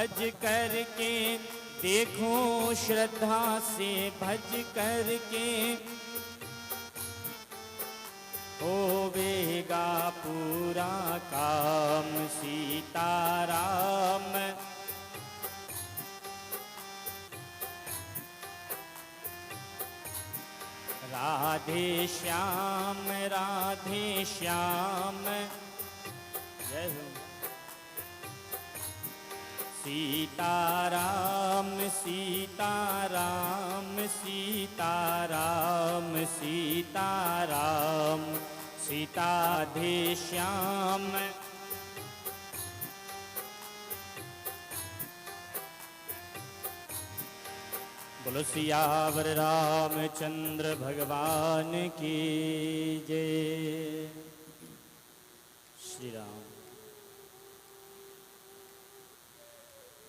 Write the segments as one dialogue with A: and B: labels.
A: भज करके देखो श्रद्धा से भज करके होवेगा पूरा काम सीताराम। राधे श्याम जय हो। सीताराम सीताराम सीताराम सीताराम सीताधे श्याम। बोलो सियावर रामचंद्र भगवान की जय। श्री राम।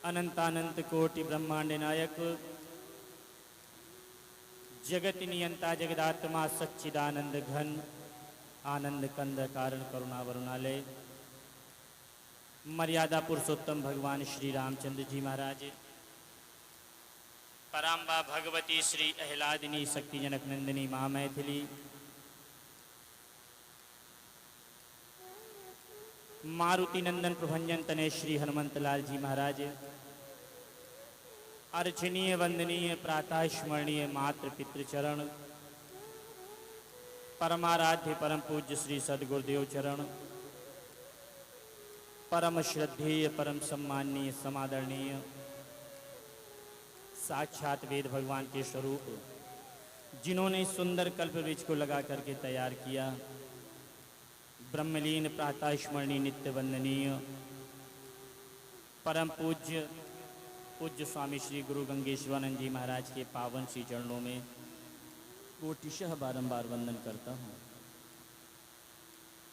A: अनंतानंत कोटि ब्रह्मांड नायक जगत नियंता जगदात्मा सच्चिदानंद घन आनंद कंद कारण करुणा वरुणालय मर्यादा पुरुषोत्तम भगवान श्री रामचंद्र जी महाराज पराम्बा भगवती श्री अहलादिनी शक्ति जनक नंदिनी माँ मैथिली मारुति नंदन प्रभंजन तने श्री हनुमंत लाल जी महाराज अर्चनीय वंदनीय प्रातः स्मरणीय मातृ पितृचरण परमाराध्य परम पूज्य श्री सदगुरुदेव चरण परम श्रद्धेय परम सम्माननीय समादरणीय साक्षात वेद भगवान के स्वरूप जिन्होंने सुंदर कल्प वृक्ष को लगा करके तैयार किया ब्रह्मलीन प्रातः स्मरणीय नित्य वंदनीय परम पूज्य स्वामी श्री गुरु गंगेश्वरानंद जी महाराज के पावन श्री चरणों में कोटिशः बारंबार वंदन करता हूँ।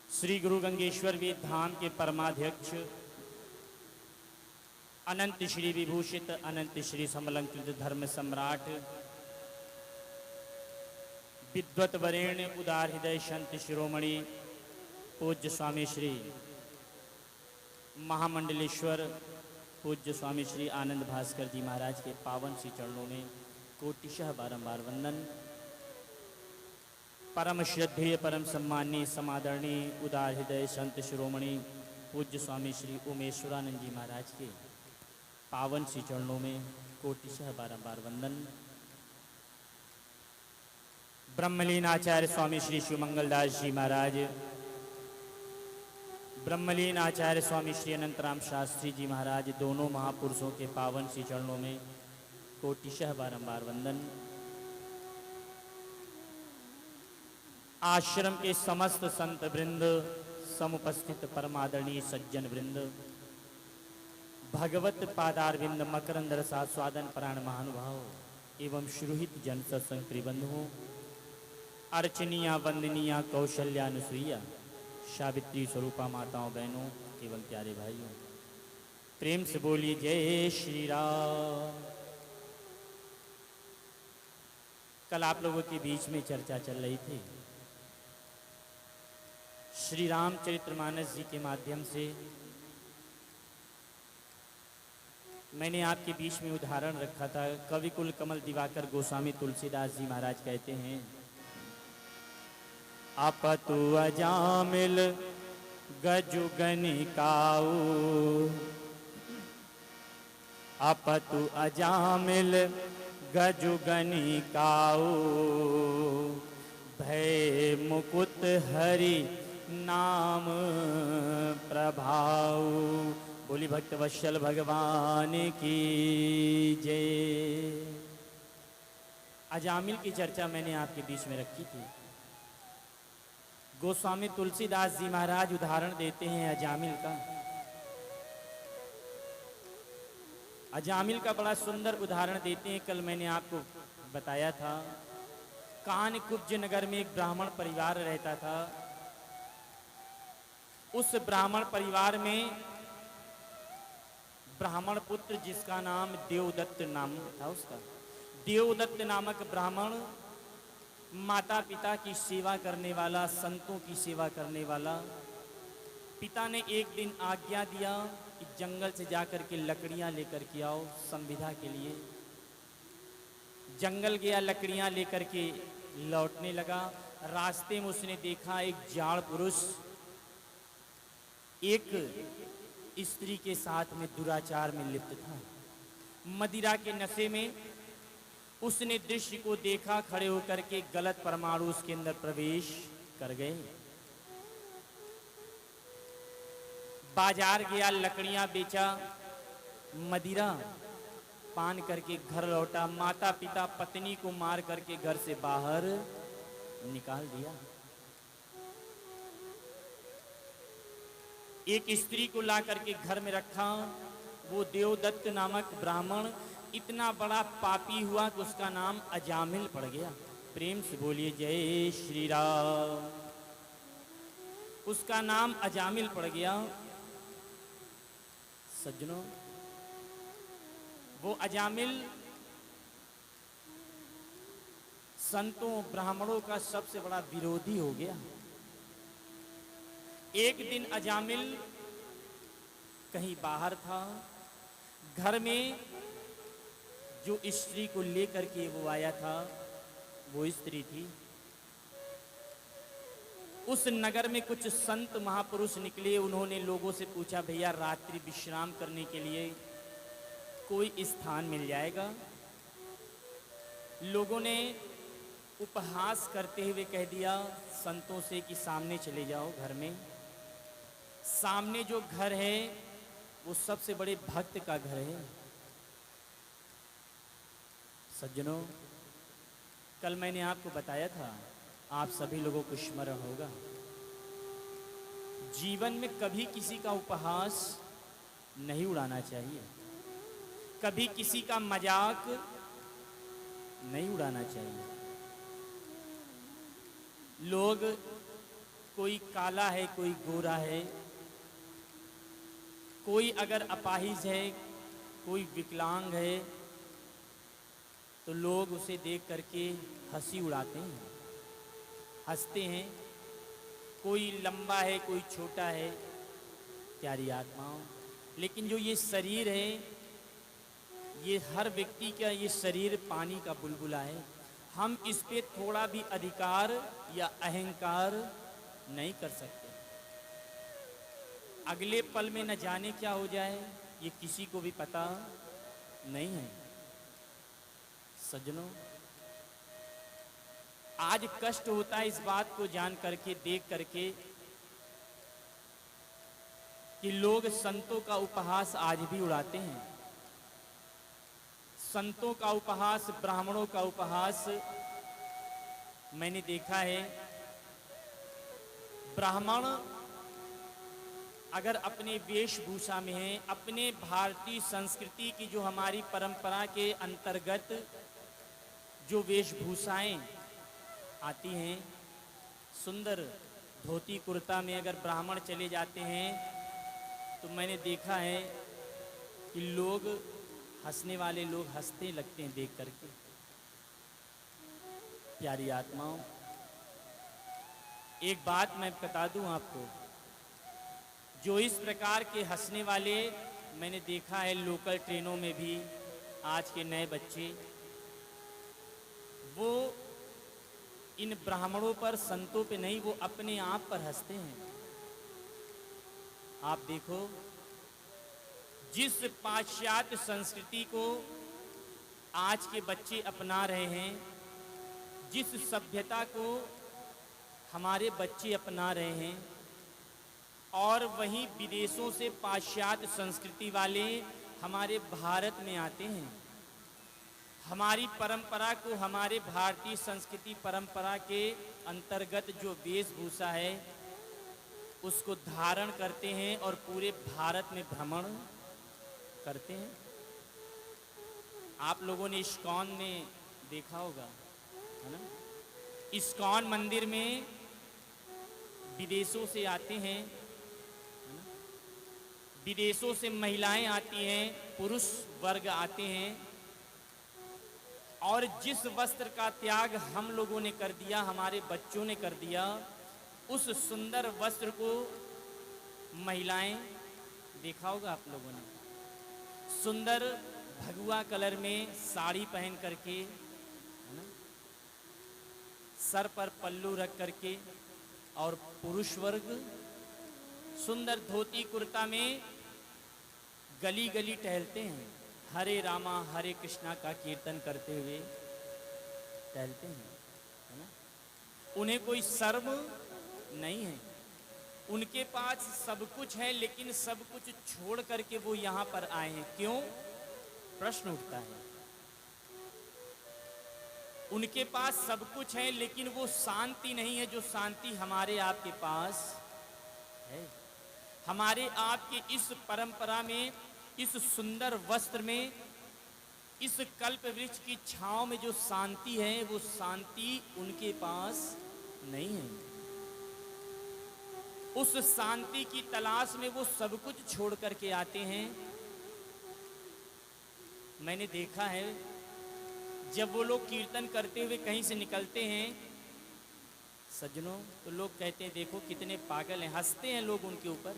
A: श्री गुरु गंगेश्वर वेद धाम के परमाध्यक्ष अनंत श्री विभूषित अनंत श्री समलंकृत धर्म सम्राट विद्वत वरेण्य उदार हृदय संत शिरोमणि पूज्य स्वामी श्री महामंडलेश्वर पूज्य स्वामी श्री आनंद भास्कर जी महाराज के पावन श्री चरणों में कोटिशः बारंबार वंदन। परम श्रद्धेय परम सम्माननीय समादरणीय उदार हृदय संत शिरोमणि पूज्य स्वामी श्री उमेश्वरानंद जी महाराज के पावन श्री चरणों में कोटिशः बारंबार वंदन। ब्रह्मलीन आचार्य स्वामी श्री शिवमंगलदास जी महाराज ब्रह्मलीन आचार्य स्वामी श्री अनंतराम शास्त्री जी महाराज दोनों महापुरुषों के पावन श्री चरणों में कोटिशः बारंबार वंदन। आश्रम के समस्त संत वृंद समुपस्थित परमादरणीय सज्जन वृंद भगवत पादारविंद मकरंद रसास्वादन प्राण महानुभाव एवं श्रुहित जन सत्संग प्रिबंधुओं अर्चनीया वंदनीया कौशल्यानुसुईया सावित्री स्वरूपा माताओं बहनों एवं प्यारे भाइयों प्रेम से बोलिए जय श्री राम। कल आप लोगों के बीच में चर्चा चल रही थी श्री रामचरितमानस जी के माध्यम से मैंने आपके बीच में उदाहरण रखा था। कवि कुल कमल दिवाकर गोस्वामी तुलसीदास जी महाराज कहते हैं अपतु अजामिल गजुगनिकाऊ अपतु अजामिल गजुगनिकाऊ भय मुकुट हरि नाम प्रभाऊ। बोली भक्त वत्सल भगवान की जय। अजामिल की चर्चा मैंने आपके बीच में रखी थी। गोस्वामी तुलसीदास जी महाराज उदाहरण देते हैं अजामिल का। अजामिल का बड़ा सुंदर उदाहरण देते हैं। कल मैंने आपको बताया था कानकुब्ज नगर में एक ब्राह्मण परिवार रहता था। उस ब्राह्मण परिवार में ब्राह्मण पुत्र जिसका नाम देवदत्त नाम था उसका देवदत्त नामक ब्राह्मण माता पिता की सेवा करने वाला संतों की सेवा करने वाला पिता ने एक दिन आज्ञा दिया कि जंगल से जाकर के लकड़ियां लेकर के आओ संविदा के लिए। जंगल गया, लकड़ियां लेकर के लौटने लगा। रास्ते में उसने देखा एक जाड़ पुरुष एक स्त्री के साथ में दुराचार में लिप्त था। मदिरा के नशे में उसने दृश्य को देखा, खड़े होकर के गलत परमाणु उसके अंदर प्रवेश कर गए। बाजार गया, लकड़ियां बेचा, मदिरा पान करके घर लौटा। माता पिता पत्नी को मार करके घर से बाहर निकाल दिया। एक स्त्री को ला करके घर में रखा। वो देवदत्त नामक ब्राह्मण इतना बड़ा पापी हुआ कि उसका नाम अजामिल पड़ गया। प्रेम से बोलिए जय श्री राम। उसका नाम अजामिल पड़ गया। सज्जनों, वो अजामिल संतों ब्राह्मणों का सबसे बड़ा विरोधी हो गया। एक दिन अजामिल कहीं बाहर था। घर में जो स्त्री को लेकर के वो आया था वो स्त्री थी। उस नगर में कुछ संत महापुरुष निकले। उन्होंने लोगों से पूछा, भैया रात्रि विश्राम करने के लिए कोई स्थान मिल जाएगा? लोगों ने उपहास करते हुए कह दिया संतों से कि सामने चले जाओ घर में। सामने जो घर है वो सबसे बड़े भक्त का घर है। सज्जनों, कल मैंने आपको बताया था, आप सभी लोगों को स्मरण होगा, जीवन में कभी किसी का उपहास नहीं उड़ाना चाहिए, कभी किसी का मजाक नहीं उड़ाना चाहिए। लोग, कोई काला है, कोई गोरा है, कोई अगर अपाहिज है, कोई विकलांग है, तो लोग उसे देख करके हंसी उड़ाते हैं, हंसते हैं। कोई लंबा है, कोई छोटा है, प्यारी आत्माओं, लेकिन जो ये शरीर है, ये हर व्यक्ति का ये शरीर पानी का बुलबुला है। हम इस पे थोड़ा भी अधिकार या अहंकार नहीं कर सकते। अगले पल में न जाने क्या हो जाए, ये किसी को भी पता नहीं है। सज्जनों, आज कष्ट होता है इस बात को जान करके, देख करके, कि लोग संतों का उपहास आज भी उड़ाते हैं। संतों का उपहास, ब्राह्मणों का उपहास मैंने देखा है। ब्राह्मण अगर अपने वेशभूषा में है, अपने भारतीय संस्कृति की जो हमारी परंपरा के अंतर्गत जो वेशभूषाएं आती हैं, सुंदर धोती कुर्ता में अगर ब्राह्मण चले जाते हैं तो मैंने देखा है कि लोग, हंसने वाले लोग हंसने लगते हैं देख करके। प्यारी आत्माओं, एक बात मैं बता दूं आपको, जो इस प्रकार के हंसने वाले मैंने देखा है लोकल ट्रेनों में भी, आज के नए बच्चे, वो इन ब्राह्मणों पर, संतों पे नहीं, वो अपने आप पर हंसते हैं। आप देखो, जिस पाश्चात्य संस्कृति को आज के बच्चे अपना रहे हैं, जिस सभ्यता को हमारे बच्चे अपना रहे हैं, और वहीं विदेशों से पाश्चात्य संस्कृति वाले हमारे भारत में आते हैं, हमारी परंपरा को, हमारे भारतीय संस्कृति परंपरा के अंतर्गत जो वेशभूषा है उसको धारण करते हैं और पूरे भारत में भ्रमण करते हैं। आप लोगों ने इस्कॉन में देखा होगा, है ना? इस्कॉन मंदिर में विदेशों से आते हैं, विदेशों से महिलाएं आती हैं, पुरुष वर्ग आते हैं, और जिस वस्त्र का त्याग हम लोगों ने कर दिया, हमारे बच्चों ने कर दिया, उस सुंदर वस्त्र को महिलाएं देखा होगा आप लोगों ने, सुंदर भगवा कलर में साड़ी पहन करके, है ना, सर पर पल्लू रख करके, और पुरुष वर्ग सुंदर धोती कुर्ता में गली गली टहलते हैं, हरे रामा हरे कृष्णा का कीर्तन करते हुए टहलते हैं, है ना। उन्हें कोई शर्म नहीं है, उनके पास सब कुछ है, लेकिन सब कुछ छोड़ करके वो यहाँ पर आए हैं। क्यों? प्रश्न उठता है। उनके पास सब कुछ है, लेकिन वो शांति नहीं है जो शांति हमारे आपके पास है। हमारे आपके इस परंपरा में, इस सुंदर वस्त्र में, इस कल्प वृक्ष की छांव में जो शांति है, वो शांति उनके पास नहीं है। उस शांति की तलाश में वो सब कुछ छोड़ करके आते हैं। मैंने देखा है, जब वो लोग कीर्तन करते हुए कहीं से निकलते हैं सज्जनों, तो लोग कहते हैं देखो कितने पागल हैं, हंसते हैं लोग उनके ऊपर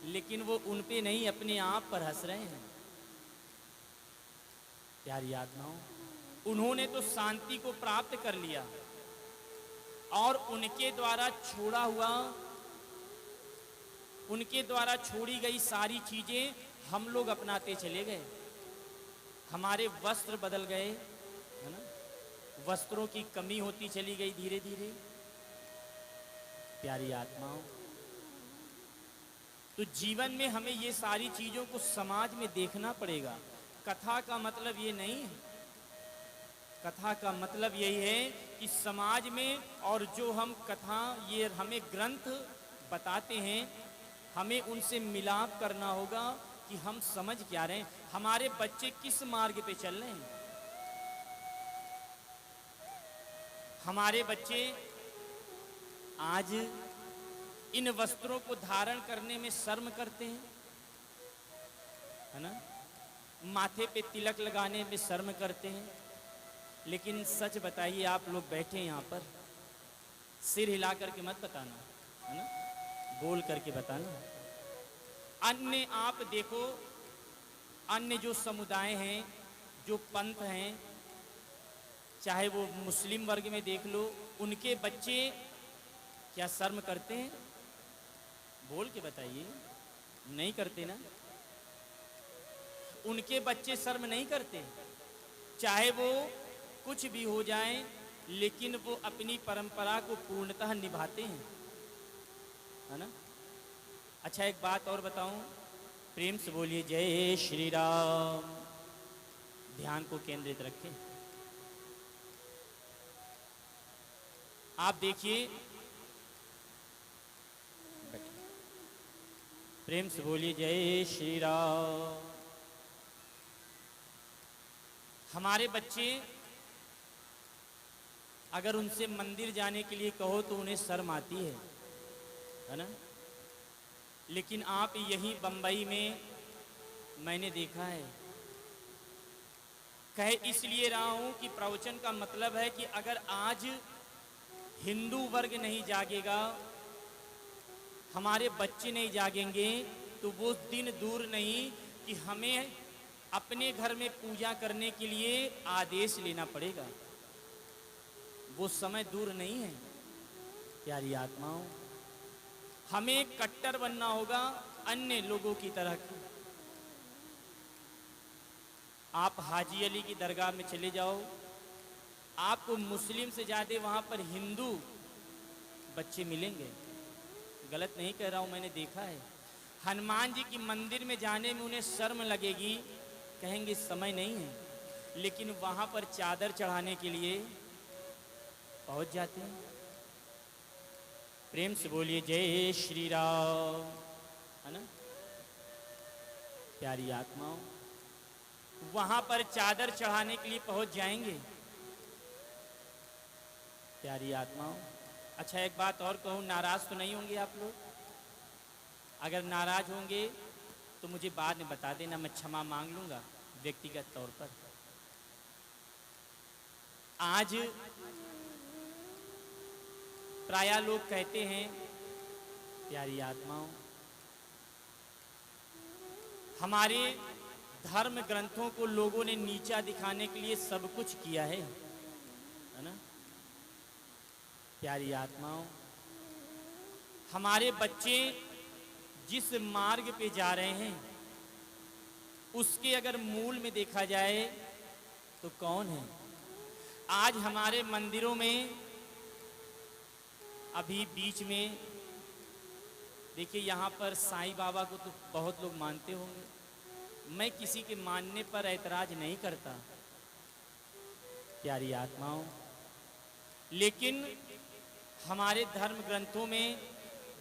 A: लेकिन वो उन पे नहीं, अपने आप पर हंस रहे हैं। प्यारी आत्माओं, उन्होंने तो शांति को प्राप्त कर लिया, और उनके द्वारा छोड़ा हुआ, उनके द्वारा छोड़ी गई सारी चीजें हम लोग अपनाते चले गए। हमारे वस्त्र बदल गए, है ना, वस्त्रों की कमी होती चली गई धीरे धीरे। प्यारी आत्माओं, तो जीवन में हमें ये सारी चीजों को समाज में देखना पड़ेगा। कथा का मतलब ये नहीं है, कथा का मतलब यही है कि समाज में, और जो हम कथा, ये हमें ग्रंथ बताते हैं, हमें उनसे मिलाप करना होगा कि हम समझ क्या रहे हैं, हमारे बच्चे किस मार्ग पे चल रहे हैं। हमारे बच्चे आज इन वस्त्रों को धारण करने में शर्म करते हैं, है ना, माथे पे तिलक लगाने में शर्म करते हैं। लेकिन सच बताइए, आप लोग बैठे यहाँ पर, सिर हिला करके मत बताना, है ना, बोल करके बताना। अन्य आप देखो, अन्य जो समुदाय हैं, जो पंथ हैं, चाहे वो मुस्लिम वर्ग में देख लो, उनके बच्चे क्या शर्म करते हैं? बोल के बताइए, नहीं करते ना। उनके बच्चे शर्म नहीं करते, चाहे वो कुछ भी हो जाए, लेकिन वो अपनी परंपरा को पूर्णतः निभाते हैं, है ना। अच्छा, एक बात और बताऊं, प्रेम से बोलिए जय श्री राम। ध्यान को केंद्रित रखें। आप देखिए, प्रेम से बोलिए जय श्री राम। हमारे बच्चे अगर उनसे मंदिर जाने के लिए कहो तो उन्हें शर्म आती है ना। लेकिन आप यहीं बंबई में मैंने देखा है, कह इसलिए रहा हूं कि प्रवचन का मतलब है कि अगर आज हिंदू वर्ग नहीं जागेगा, हमारे बच्चे नहीं जागेंगे, तो वो दिन दूर नहीं कि हमें अपने घर में पूजा करने के लिए आदेश लेना पड़ेगा। वो समय दूर नहीं है। प्यारी आत्माओं, हमें कट्टर बनना होगा अन्य लोगों की तरह। आप हाजी अली की दरगाह में चले जाओ, आपको मुस्लिम से ज़्यादा वहाँ पर हिंदू बच्चे मिलेंगे। गलत नहीं कह रहा हूँ, मैंने देखा है। हनुमान जी की मंदिर में जाने में उन्हें शर्म लगेगी, कहेंगे समय नहीं है, लेकिन वहाँ पर चादर चढ़ाने के लिए पहुँच जाते हैं। प्रेम से बोलिए जय श्री राम, है ना। प्यारी आत्माओं, वहाँ पर चादर चढ़ाने के लिए पहुँच जाएंगे। प्यारी आत्माओं, अच्छा एक बात और कहूँ, नाराज़ तो नहीं होंगे आप लोग? अगर नाराज़ होंगे तो मुझे बाद में बता देना, मैं क्षमा मांग लूँगा व्यक्तिगत तौर पर। आज प्रायः लोग कहते हैं प्यारी आत्माओं, हमारे धर्म ग्रंथों को लोगों ने नीचा दिखाने के लिए सब कुछ किया है ना। प्यारी आत्माओं, हमारे बच्चे जिस मार्ग पे जा रहे हैं उसके अगर मूल में देखा जाए तो कौन है? आज हमारे मंदिरों में अभी बीच में देखिए, यहाँ पर साईं बाबा को तो बहुत लोग मानते होंगे, मैं किसी के मानने पर ऐतराज नहीं करता प्यारी आत्माओं, लेकिन हमारे धर्म ग्रंथों में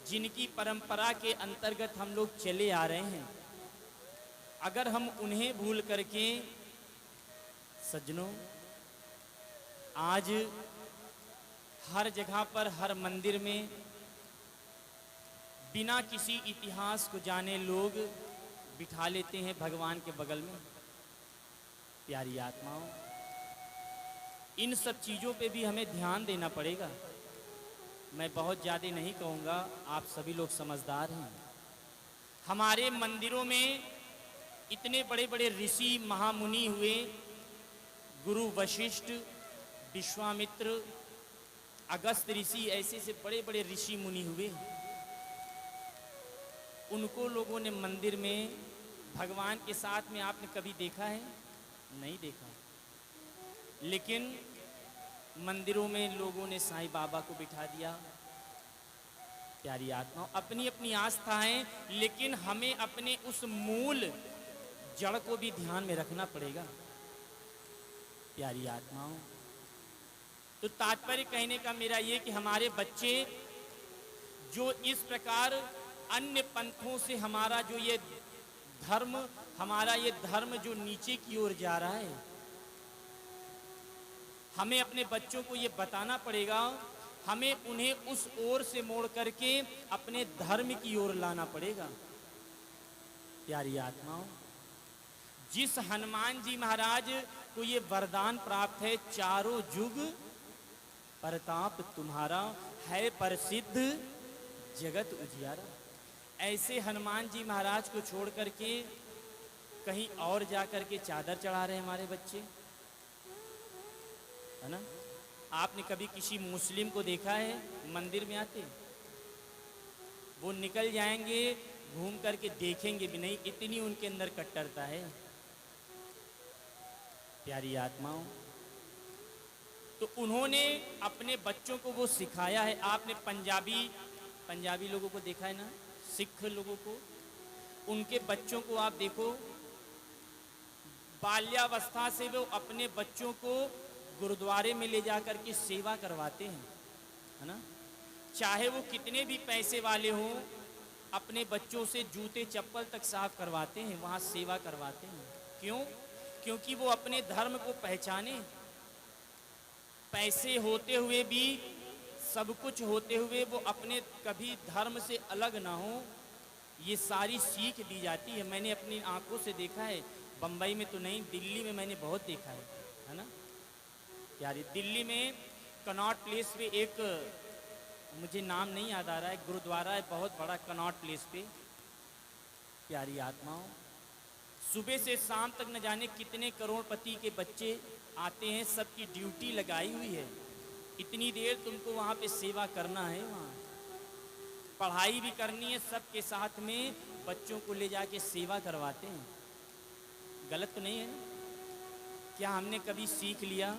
A: जिनकी परंपरा के अंतर्गत हम लोग चले आ रहे हैं, अगर हम उन्हें भूल करके सज्जनों आज हर जगह पर हर मंदिर में बिना किसी इतिहास को जाने लोग बिठा लेते हैं भगवान के बगल में। प्यारी आत्माओं, इन सब चीज़ों पे भी हमें ध्यान देना पड़ेगा। मैं बहुत ज़्यादा नहीं कहूँगा, आप सभी लोग समझदार हैं। हमारे मंदिरों में इतने बड़े बड़े ऋषि महामुनि हुए, गुरु वशिष्ठ, विश्वामित्र, अगस्त ऋषि, ऐसे से बड़े बड़े ऋषि मुनि हुए। उनको लोगों ने मंदिर में भगवान के साथ में आपने कभी देखा है? नहीं देखा। लेकिन मंदिरों में लोगों ने साईं बाबा को बिठा दिया। प्यारी आत्माओं, अपनी अपनी आस्था है, लेकिन हमें अपने उस मूल जड़ को भी ध्यान में रखना पड़ेगा। प्यारी आत्माओं, तो तात्पर्य कहने का मेरा ये कि हमारे बच्चे जो इस प्रकार अन्य पंथों से हमारा जो ये धर्म, हमारा ये धर्म जो नीचे की ओर जा रहा है, हमें अपने बच्चों को ये बताना पड़ेगा, हमें उन्हें उस ओर से मोड़ करके अपने धर्म की ओर लाना पड़ेगा। प्यारी आत्माओं, जिस हनुमान जी महाराज को ये वरदान प्राप्त है, चारों जुग प्रताप तुम्हारा है प्रसिद्ध जगत उजियारा, ऐसे हनुमान जी महाराज को छोड़ करके कहीं और जा करके चादर चढ़ा रहे हमारे बच्चे, है ना। आपने कभी किसी मुस्लिम को देखा है मंदिर में आते? वो निकल जाएंगे, घूम करके देखेंगे भी नहीं, इतनी उनके अंदर कट्टरता है। प्यारी आत्माओं, तो उन्होंने अपने बच्चों को वो सिखाया है। आपने पंजाबी लोगों को देखा है ना, सिख लोगों को, उनके बच्चों को आप देखो, बाल्यावस्था से वो अपने बच्चों को गुरुद्वारे में ले जाकर के सेवा करवाते हैं, है ना। चाहे वो कितने भी पैसे वाले हों, अपने बच्चों से जूते चप्पल तक साफ करवाते हैं, वहाँ सेवा करवाते हैं। क्यों? क्योंकि वो अपने धर्म को पहचाने। पैसे होते हुए भी, सब कुछ होते हुए वो अपने कभी धर्म से अलग ना हो, ये सारी सीख दी जाती है। मैंने अपनी आंखों से देखा है, बम्बई में तो नहीं, दिल्ली में मैंने बहुत देखा है ना। यार दिल्ली में कनॉट प्लेस पे एक, मुझे नाम नहीं याद आ रहा है, गुरुद्वारा है बहुत बड़ा कनॉट प्लेस पे। प्यारी आत्माओं, सुबह से शाम तक न जाने कितने करोड़पति के बच्चे आते हैं, सबकी ड्यूटी लगाई हुई है, इतनी देर तुमको वहाँ पे सेवा करना है, वहाँ पढ़ाई भी करनी है, सबके साथ में बच्चों को ले जाके सेवा करवाते हैं। गलत तो नहीं है? क्या हमने कभी सीख लिया?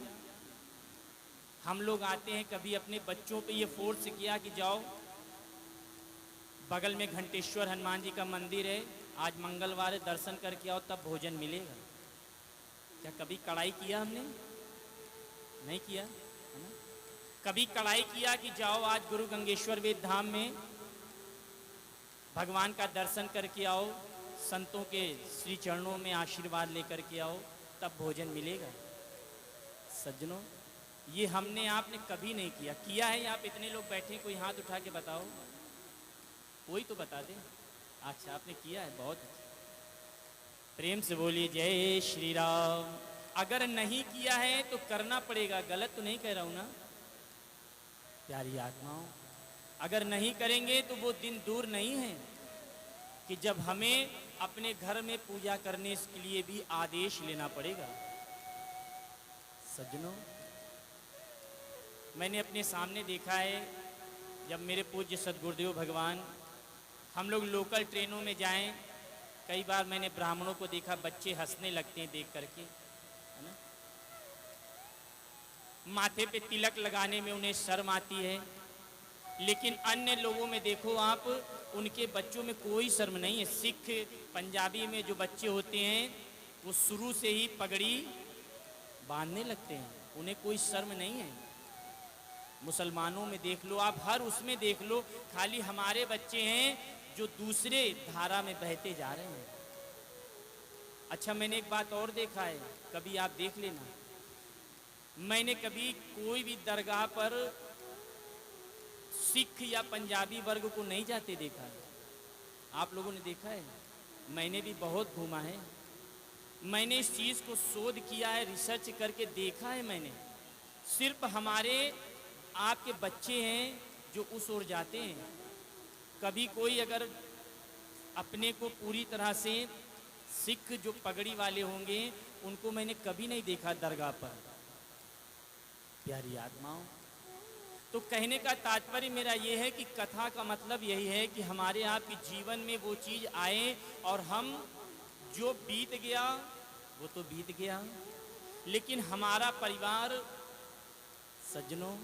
A: हम लोग आते हैं, कभी अपने बच्चों पे ये फोर्स किया कि जाओ बगल में घंटेश्वर हनुमान जी का मंदिर है, आज मंगलवार है, दर्शन करके आओ तब भोजन मिलेगा? क्या कभी कड़ाई किया हमने? नहीं किया, है ना। कभी कड़ाई किया कि जाओ आज गुरु गंगेश्वर वेद धाम में भगवान का दर्शन करके आओ, संतों के श्री चरणों में आशीर्वाद लेकर के आओ तब भोजन मिलेगा? सज्जनों, ये हमने आपने कभी नहीं किया। किया है? आप इतने लोग बैठे, कोई हाथ उठा के बताओ, कोई तो बता दे। अच्छा, आपने किया है, बहुत अच्छा। प्रेम से बोलिए जय श्री राम। अगर नहीं किया है तो करना पड़ेगा, गलत तो नहीं कह रहा हूं ना। प्यारी आत्माओं, अगर नहीं करेंगे तो वो दिन दूर नहीं है कि जब हमें अपने घर में पूजा करने के लिए भी आदेश लेना पड़ेगा। सज्जनों, मैंने अपने सामने देखा है, जब मेरे पूज्य सद्गुरुदेव भगवान हम लोग लोकल ट्रेनों में जाएं, कई बार मैंने ब्राह्मणों को देखा, बच्चे हंसने लगते हैं देख करके, है ना। माथे पे तिलक लगाने में उन्हें शर्म आती है, लेकिन अन्य लोगों में देखो आप, उनके बच्चों में कोई शर्म नहीं है। सिख पंजाबी में जो बच्चे होते हैं वो शुरू से ही पगड़ी बांधने लगते हैं, उन्हें कोई शर्म नहीं है। मुसलमानों में देख लो आप, हर उसमें देख लो, खाली हमारे बच्चे हैं जो दूसरे धारा में बहते जा रहे हैं। अच्छा, मैंने एक बात और देखा है, कभी आप देख लेना, मैंने कभी कोई भी दरगाह पर सिख या पंजाबी वर्ग को नहीं जाते देखा है। आप लोगों ने देखा है? मैंने भी बहुत घूमा है, मैंने इस चीज़ को शोध किया है, रिसर्च करके देखा है मैंने। सिर्फ हमारे आपके बच्चे हैं जो उस ओर जाते हैं। कभी कोई अगर अपने को पूरी तरह से सिख जो पगड़ी वाले होंगे, उनको मैंने कभी नहीं देखा दरगाह पर। प्यारी आत्माओं, तो कहने का तात्पर्य मेरा ये है कि कथा का मतलब यही है कि हमारे आपके जीवन में वो चीज़ आए और हम, जो बीत गया वो तो बीत गया, लेकिन हमारा परिवार, सज्जनों,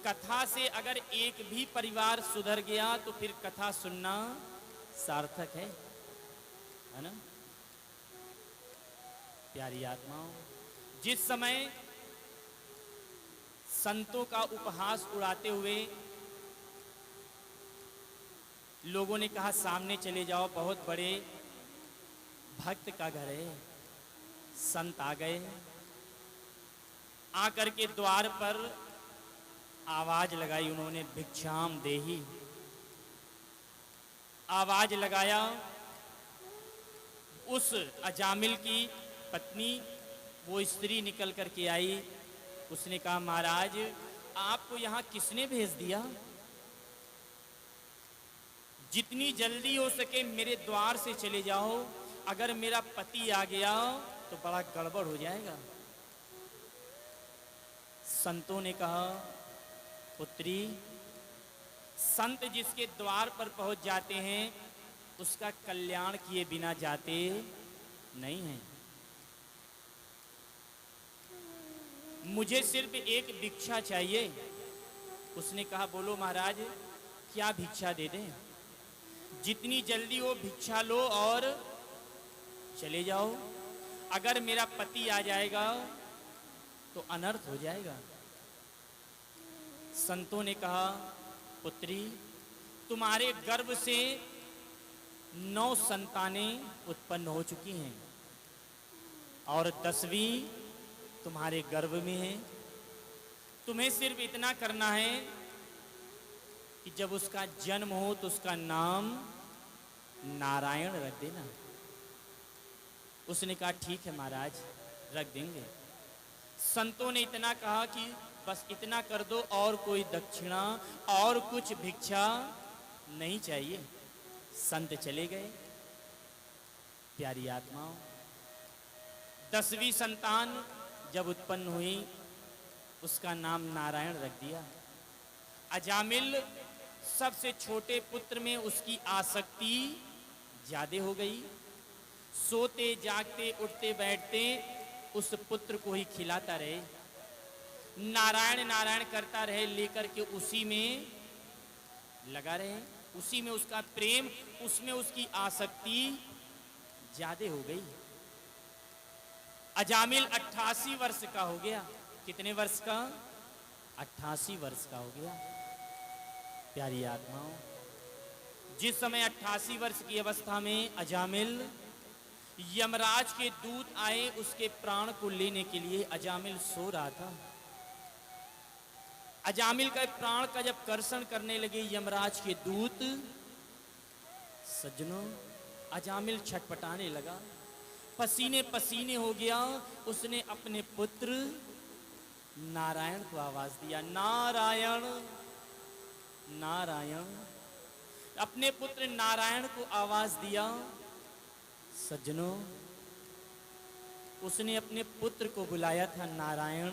A: कथा से अगर एक भी परिवार सुधर गया तो फिर कथा सुनना सार्थक है ना। प्यारी आत्माओं, जिस समय संतों का उपहास उड़ाते हुए लोगों ने कहा सामने चले जाओ, बहुत बड़े भक्त का घर है, संत आ गए, आकर के द्वार पर आवाज लगाई उन्होंने, भिक्षाम देही। आवाज लगाया, उस अजामिल की पत्नी, वो स्त्री निकल करके आई। उसने कहा, महाराज आपको यहां किसने भेज दिया? जितनी जल्दी हो सके मेरे द्वार से चले जाओ, अगर मेरा पति आ गया तो बड़ा गड़बड़ हो जाएगा। संतों ने कहा, पुत्री, संत जिसके द्वार पर पहुंच जाते हैं उसका कल्याण किए बिना जाते नहीं हैं। मुझे सिर्फ एक भिक्षा चाहिए। उसने कहा, बोलो महाराज, क्या भिक्षा दे दें? जितनी जल्दी हो भिक्षा लो और चले जाओ, अगर मेरा पति आ जाएगा तो अनर्थ हो जाएगा। संतों ने कहा, पुत्री, तुम्हारे गर्भ से 9 संतानें उत्पन्न हो चुकी हैं और 10वीं तुम्हारे गर्भ में है। तुम्हें सिर्फ इतना करना है कि जब उसका जन्म हो तो उसका नाम नारायण रख देना। उसने कहा, ठीक है महाराज, रख देंगे। संतों ने इतना कहा कि बस इतना कर दो, और कोई दक्षिणा और कुछ भिक्षा नहीं चाहिए। संत चले गए। प्यारी आत्माओं, 10वीं संतान जब उत्पन्न हुई, उसका नाम नारायण रख दिया। अजामिल सबसे छोटे पुत्र में उसकी आसक्ति ज्यादा हो गई। सोते जागते उठते बैठते उस पुत्र को ही खिलाता रहे, नारायण नारायण करता रहे, लेकर के उसी में लगा रहे, उसी में उसका प्रेम, उसमें उसकी आसक्ति ज्यादा हो गई। अजामिल 88 वर्ष का हो गया। कितने वर्ष का? 88 वर्ष का हो गया। प्यारी आत्माओं, जिस समय 88 वर्ष की अवस्था में अजामिल, यमराज के दूत आए उसके प्राण को लेने के लिए। अजामिल सो रहा था। अजामिल का प्राण का जब कर्षण करने लगे यमराज के दूत, सज्जनों, अजामिल छटपटाने लगा, पसीने पसीने हो गया। उसने अपने पुत्र नारायण को आवाज दिया, नारायण नारायण, अपने पुत्र नारायण को आवाज दिया। सज्जनों, उसने अपने पुत्र को बुलाया था नारायण,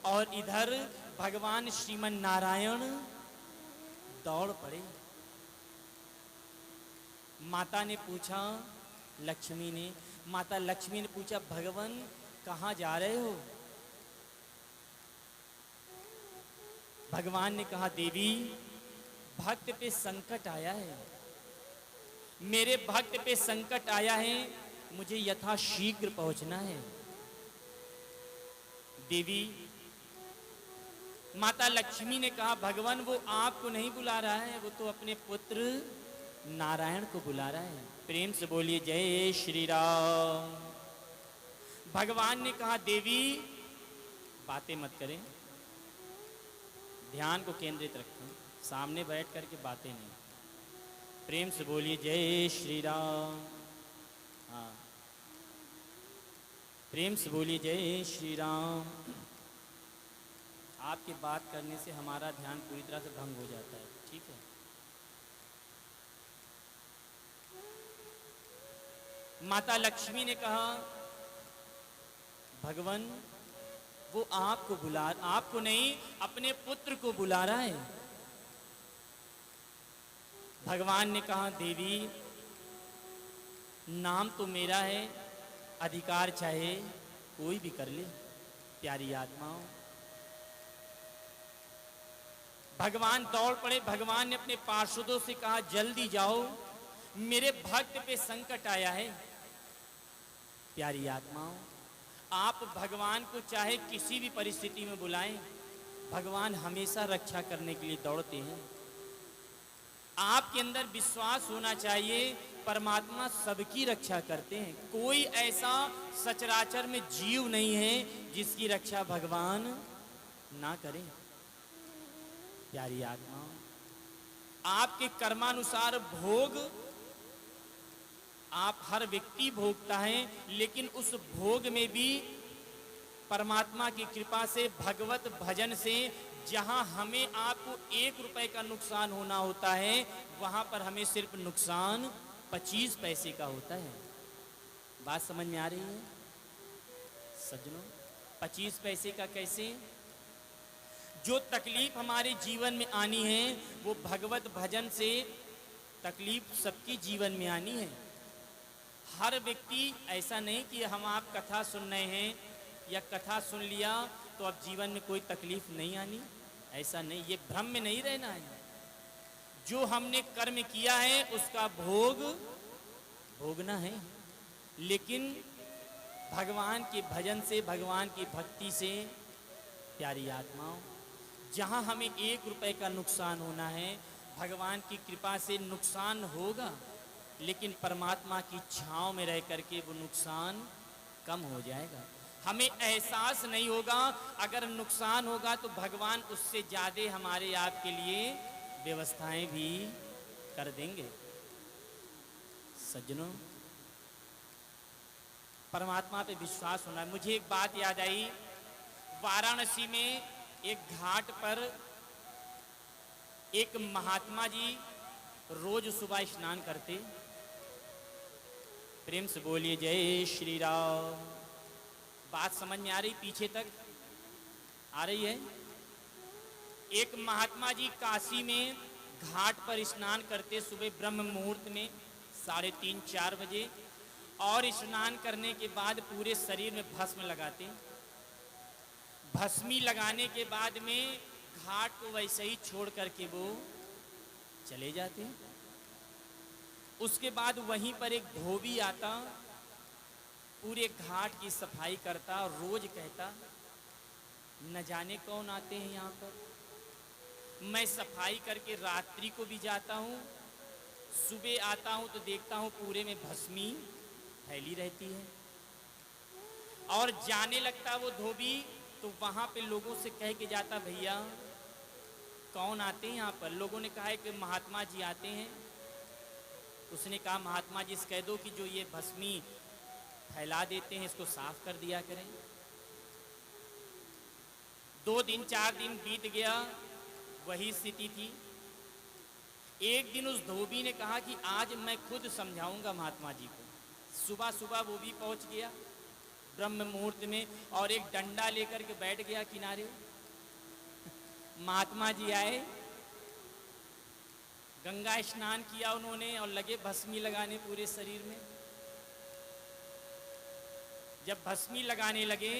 A: और इधर भगवान श्रीमन नारायण दौड़ पड़े। माता ने पूछा, लक्ष्मी ने, माता लक्ष्मी ने पूछा, भगवान कहाँ जा रहे हो? भगवान ने कहा, देवी, भक्त पे संकट आया है, मेरे भक्त पे संकट आया है, मुझे यथाशीघ्र पहुंचना है। देवी, माता लक्ष्मी ने कहा, भगवान वो आपको नहीं बुला रहा है, वो तो अपने पुत्र नारायण को बुला रहा है। प्रेम से बोलिए जय श्री राम। भगवान ने कहा, देवी बातें मत करें, ध्यान को केंद्रित रखें, सामने बैठ करके बातें नहीं। प्रेम से बोलिए जय श्री राम। हाँ, प्रेम से बोलिए जय श्री राम। आपकी बात करने से हमारा ध्यान पूरी तरह से भंग हो जाता है, ठीक है? माता लक्ष्मी ने कहा, भगवान वो आपको नहीं, अपने पुत्र को बुला रहा है। भगवान ने कहा, देवी नाम तो मेरा है, अधिकार चाहे कोई भी कर ले। प्यारी आत्माओं, भगवान दौड़ पड़े। भगवान ने अपने पार्षदों से कहा, जल्दी जाओ, मेरे भक्त पे संकट आया है। प्यारी आत्माओं, आप भगवान को चाहे किसी भी परिस्थिति में बुलाएं, भगवान हमेशा रक्षा करने के लिए दौड़ते हैं। आपके अंदर विश्वास होना चाहिए, परमात्मा सबकी रक्षा करते हैं। कोई ऐसा सचराचर में जीव नहीं है जिसकी रक्षा भगवान ना करें। प्यारी आत्माओं, आपके कर्मानुसार भोग आप हर व्यक्ति भोगता है, लेकिन उस भोग में भी परमात्मा की कृपा से, भगवत भजन से, जहां हमें आपको 1 रुपए का नुकसान होना होता है, वहां पर हमें सिर्फ नुकसान 25 पैसे का होता है। बात समझ में आ रही है सज्जनों? 25 पैसे का कैसे? जो तकलीफ हमारे जीवन में आनी है, वो भगवत भजन से तकलीफ सबकी जीवन में आनी है। हर व्यक्ति, ऐसा नहीं कि हम आप कथा सुन रहे हैं या कथा सुन लिया तो अब जीवन में कोई तकलीफ नहीं आनी, ऐसा नहीं। ये भ्रम में नहीं रहना है। जो हमने कर्म किया है उसका भोग भोगना है, लेकिन भगवान के भजन से, भगवान की भक्ति से, प्यारी आत्माओं, जहां हमें 1 रुपए का नुकसान होना है, भगवान की कृपा से नुकसान होगा, लेकिन परमात्मा की छांव में रह करके वो नुकसान कम हो जाएगा। हमें एहसास नहीं होगा। अगर नुकसान होगा तो भगवान उससे ज़्यादा हमारे आपके लिए व्यवस्थाएं भी कर देंगे। सज्जनों, परमात्मा पे विश्वास होना है। मुझे एक बात याद आई, वाराणसी में एक घाट पर एक महात्मा जी रोज सुबह स्नान करते। प्रेम से बोलिए जय श्री राम। बात समझ में आ रही? पीछे तक आ रही है? एक महात्मा जी काशी में घाट पर स्नान करते सुबह ब्रह्म मुहूर्त में 3:30-4 बजे, और स्नान करने के बाद पूरे शरीर में भस्म लगाते। भस्मी लगाने के बाद में घाट को वैसे ही छोड़ करके वो चले जाते। उसके बाद वहीं पर एक धोबी आता, पूरे घाट की सफाई करता और रोज कहता, न जाने कौन आते हैं यहाँ पर, मैं सफाई करके रात्रि को भी जाता हूँ, सुबह आता हूँ तो देखता हूँ पूरे में भस्मी फैली रहती है। और जाने लगता वो धोबी तो वहाँ पे लोगों से कह के जाता, भैया कौन आते हैं यहाँ पर? लोगों ने कहा है कि महात्मा जी आते हैं। उसने कहा, महात्मा जी से कह दो कि जो ये भस्मी फैला देते हैं इसको साफ कर दिया करें। 2 दिन 4 दिन बीत गया, वही स्थिति थी। एक दिन उस धोबी ने कहा कि आज मैं खुद समझाऊंगा महात्मा जी को। सुबह सुबह वो भी पहुंच गया ब्रह्म मुहूर्त में और एक डंडा लेकर के बैठ गया किनारे। महात्मा जी आए, गंगा स्नान किया उन्होंने और लगे भस्मी लगाने पूरे शरीर में। जब भस्मी लगाने लगे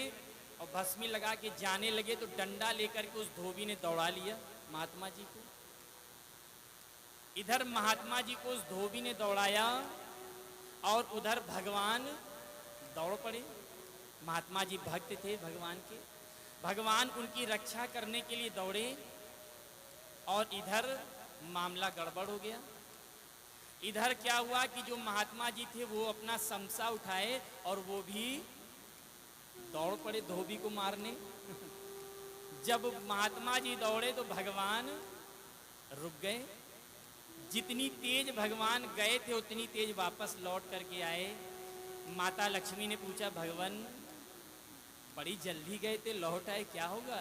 A: और भस्मी लगा के जाने लगे तो डंडा लेकर के उस धोबी ने दौड़ा लिया महात्मा जी को। इधर महात्मा जी को उस धोबी ने दौड़ाया और उधर भगवान दौड़ पड़े। महात्मा जी भक्त थे भगवान के, भगवान उनकी रक्षा करने के लिए दौड़े और इधर मामला गड़बड़ हो गया। इधर क्या हुआ कि जो महात्मा जी थे वो अपना समसा उठाए और वो भी दौड़ पड़े धोबी को मारने। जब महात्मा जी दौड़े तो भगवान रुक गए। जितनी तेज भगवान गए थे उतनी तेज वापस लौट करके आए। माता लक्ष्मी ने पूछा, भगवान बड़ी जल्दी गए थे, लौट आए, क्या होगा?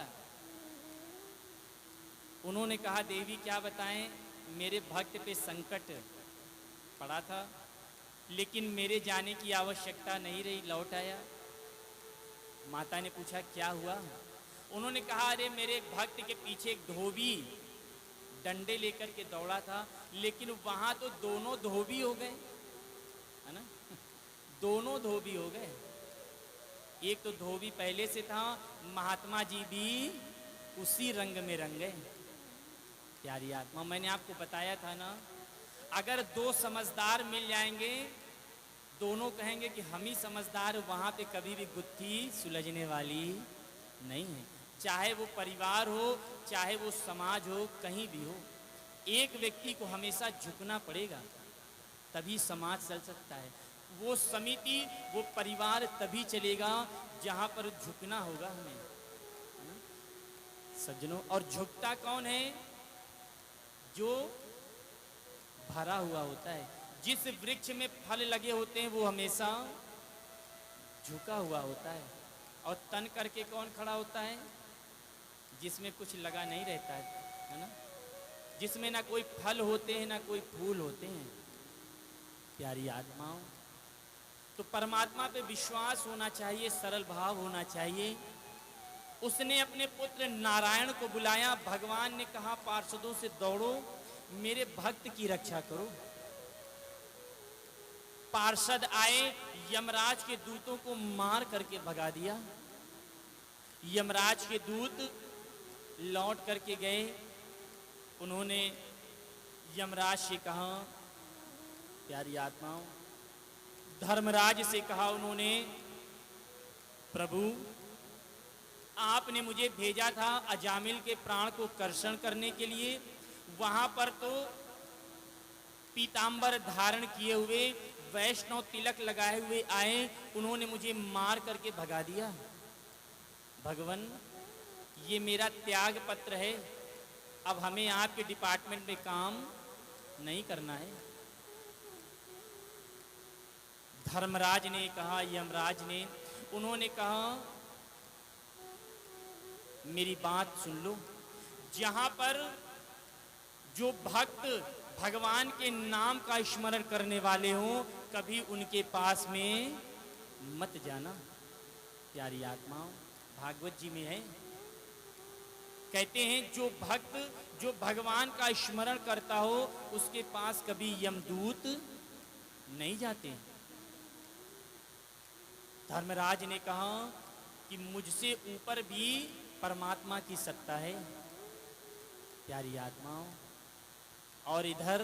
A: उन्होंने कहा, देवी क्या बताएं, मेरे भक्त पे संकट पड़ा था लेकिन मेरे जाने की आवश्यकता नहीं रही, लौट आया। माता ने पूछा क्या हुआ? उन्होंने कहा, अरे मेरे भक्त के पीछे एक धोबी डंडे लेकर के दौड़ा था लेकिन वहां तो दोनों धोबी हो गए, है ना, दोनों धोबी हो गए। एक तो धोबी पहले से था, महात्मा जी भी उसी रंग में रंग गए। प्यारी आत्मा, मैंने आपको बताया था ना, अगर दो समझदार मिल जाएंगे, दोनों कहेंगे कि हम ही समझदार, वहां पे कभी भी गुत्थी सुलझने वाली नहीं है। चाहे वो परिवार हो, चाहे वो समाज हो, कहीं भी हो, एक व्यक्ति को हमेशा झुकना पड़ेगा, तभी समाज चल सकता है। वो समिति, वो परिवार तभी चलेगा जहां पर झुकना होगा हमें, है ना सज्जनों। और झुकता कौन है? जो भरा हुआ होता है। जिस वृक्ष में फल लगे होते हैं वो हमेशा झुका हुआ होता है। और तन करके कौन खड़ा होता है? जिसमें कुछ लगा नहीं रहता है ना, जिसमें ना कोई फल होते हैं ना कोई फूल होते हैं। प्यारी आत्माओं, तो परमात्मा पे विश्वास होना चाहिए, सरल भाव होना चाहिए। उसने अपने पुत्र नारायण को बुलाया। भगवान ने कहा पार्षदों से, दौड़ो मेरे भक्त की रक्षा करो। पार्षद आए, यमराज के दूतों को मार करके भगा दिया। यमराज के दूत लौट करके गए। उन्होंने यमराज से कहा, प्यारी आत्माओं, धर्मराज से कहा उन्होंने, प्रभु आपने मुझे भेजा था अजामिल के प्राण को कर्षण करने के लिए। वहां पर तो पीतांबर धारण किए हुए, वैष्णव तिलक लगाए हुए आए, उन्होंने मुझे मार करके भगा दिया। भगवान, ये मेरा त्याग पत्र है, अब हमें आपके डिपार्टमेंट में काम नहीं करना है। धर्मराज ने कहा, यमराज ने, उन्होंने कहा मेरी बात सुन लो, जहां पर जो भक्त भगवान के नाम का स्मरण करने वाले हों, कभी उनके पास में मत जाना। प्यारी आत्माओं, भागवत जी में है, कहते हैं जो भक्त जो भगवान का स्मरण करता हो उसके पास कभी यमदूत नहीं जाते। धर्मराज ने कहा कि मुझसे ऊपर भी परमात्मा की सत्ता है। प्यारी आत्माओं, और इधर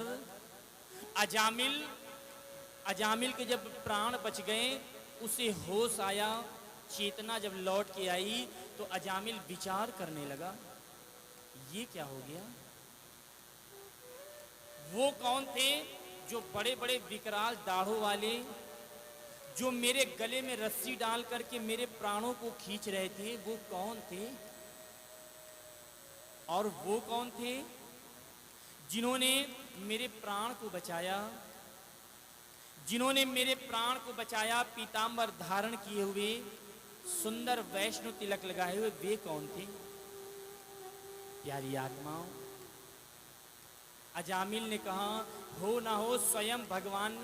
A: अजामिल के जब प्राण बच गए, उसे होश आया, चेतना जब लौट के आई तो अजामिल विचार करने लगा, ये क्या हो गया? वो कौन थे जो बड़े बड़े विकराल दाढ़ों वाले, जो मेरे गले में रस्सी डाल करके मेरे प्राणों को खींच रहे थे, वो कौन थे? और वो कौन थे जिन्होंने मेरे प्राण को बचाया, जिन्होंने मेरे प्राण को बचाया, पीतांबर धारण किए हुए, सुंदर वैष्णव तिलक लगाए हुए, वे कौन थे? प्यारी आत्माओं, अजामिल ने कहा, हो ना हो स्वयं भगवान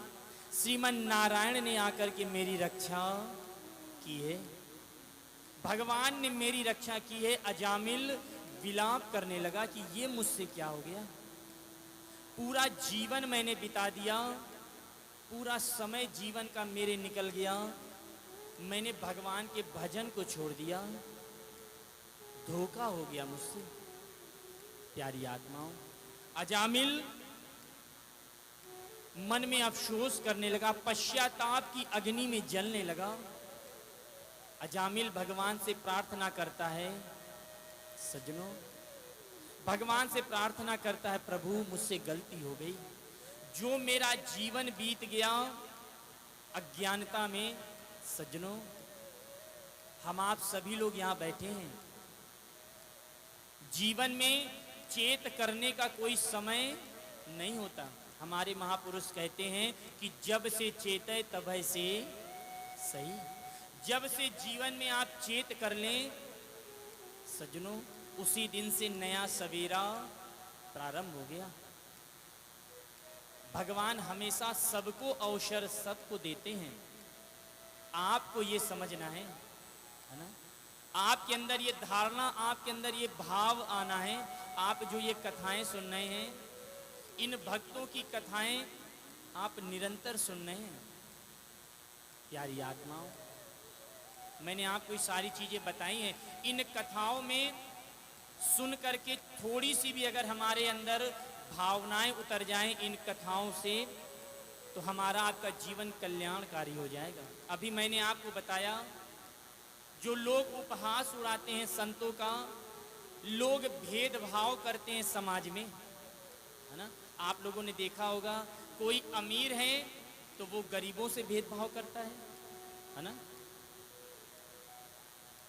A: श्रीमन नारायण ने आकर के मेरी रक्षा की है, भगवान ने मेरी रक्षा की है। अजामिल विलाप करने लगा कि ये मुझसे क्या हो गया, पूरा जीवन मैंने बिता दिया, पूरा समय जीवन का मेरे निकल गया, मैंने भगवान के भजन को छोड़ दिया, धोखा हो गया मुझसे। प्यारी आत्माओं, अजामिल मन में अफसोस करने लगा, पश्चाताप की अग्नि में जलने लगा। अजामिल भगवान से प्रार्थना करता है, सज्जनों, भगवान से प्रार्थना करता है, प्रभु मुझसे गलती हो गई, जो मेरा जीवन बीत गया अज्ञानता में। सज्जनों, हम आप सभी लोग यहाँ बैठे हैं, जीवन में चेत करने का कोई समय नहीं होता। हमारे महापुरुष कहते हैं कि जब से चेते तब से सही, जब से जीवन में आप चेत कर लें सज्जनों, उसी दिन से नया सवेरा प्रारंभ हो गया। भगवान हमेशा सबको अवसर सबको देते हैं, आपको ये समझना है ना, आपके अंदर ये धारणा, आपके अंदर ये भाव आना है। आप जो ये कथाएं सुन रहे हैं, इन भक्तों की कथाएं आप निरंतर सुन रहे हैं। प्यारी आत्माओं, मैंने आपको ये सारी चीजें बताई हैं, इन कथाओं में सुन करके थोड़ी सी भी अगर हमारे अंदर भावनाएं उतर जाएं इन कथाओं से, तो हमारा आपका जीवन कल्याणकारी हो जाएगा। अभी मैंने आपको बताया, जो लोग उपहास उड़ाते हैं संतों का, लोग भेदभाव करते हैं समाज में, है ना। आप लोगों ने देखा होगा, कोई अमीर है तो वो गरीबों से भेदभाव करता है ना।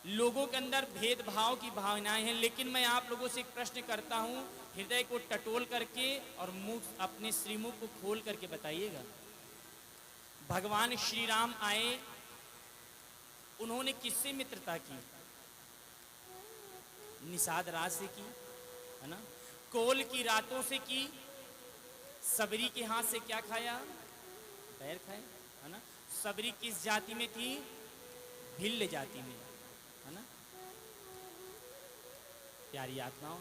A: लोगों के अंदर भेदभाव की भावनाएं हैं। लेकिन मैं आप लोगों से एक प्रश्न करता हूं, हृदय को टटोल करके और मुंह, अपने श्रीमुख को खोल करके बताइएगा। भगवान श्री राम आए, उन्होंने किससे मित्रता की? निषाद राज से की, है ना। कोल की रातों से की। सबरी के हाथ से क्या खाया? बैर खाए, है ना। सबरी किस जाति में थी? भिल्ल जाति में, है ना। प्यारी आत्माओं,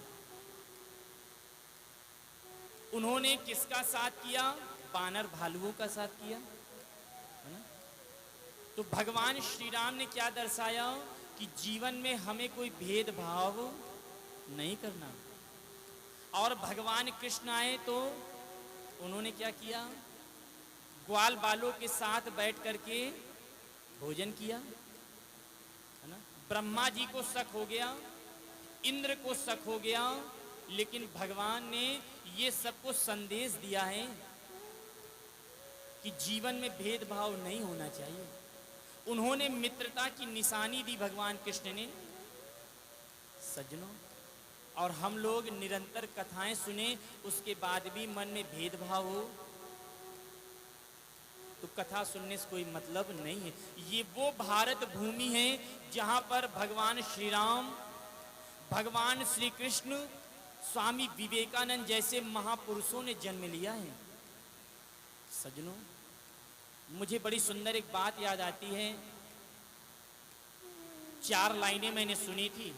A: उन्होंने किसका साथ किया? बानर भालुओं का साथ किया, है ना। तो भगवान श्री राम ने क्या दर्शाया कि जीवन में हमें कोई भेदभाव नहीं करना। और भगवान कृष्ण आए तो उन्होंने क्या किया? ग्वाल बालों के साथ बैठ करके भोजन किया, है ना। ब्रह्मा जी को शक हो गया, इंद्र को शक हो गया, लेकिन भगवान ने ये सबको संदेश दिया है कि जीवन में भेदभाव नहीं होना चाहिए। उन्होंने मित्रता की निशानी दी भगवान कृष्ण ने। सज्जनों, और हम लोग निरंतर कथाएं सुने, उसके बाद भी मन में भेदभाव हो, तो कथा सुनने से कोई मतलब नहीं है। ये वो भारत भूमि है जहां पर भगवान श्री राम, भगवान श्री कृष्ण, स्वामी विवेकानंद जैसे महापुरुषों ने जन्म लिया है। सज्जनों, मुझे बड़ी सुंदर एक बात याद आती है। 4 लाइनें मैंने सुनी थी,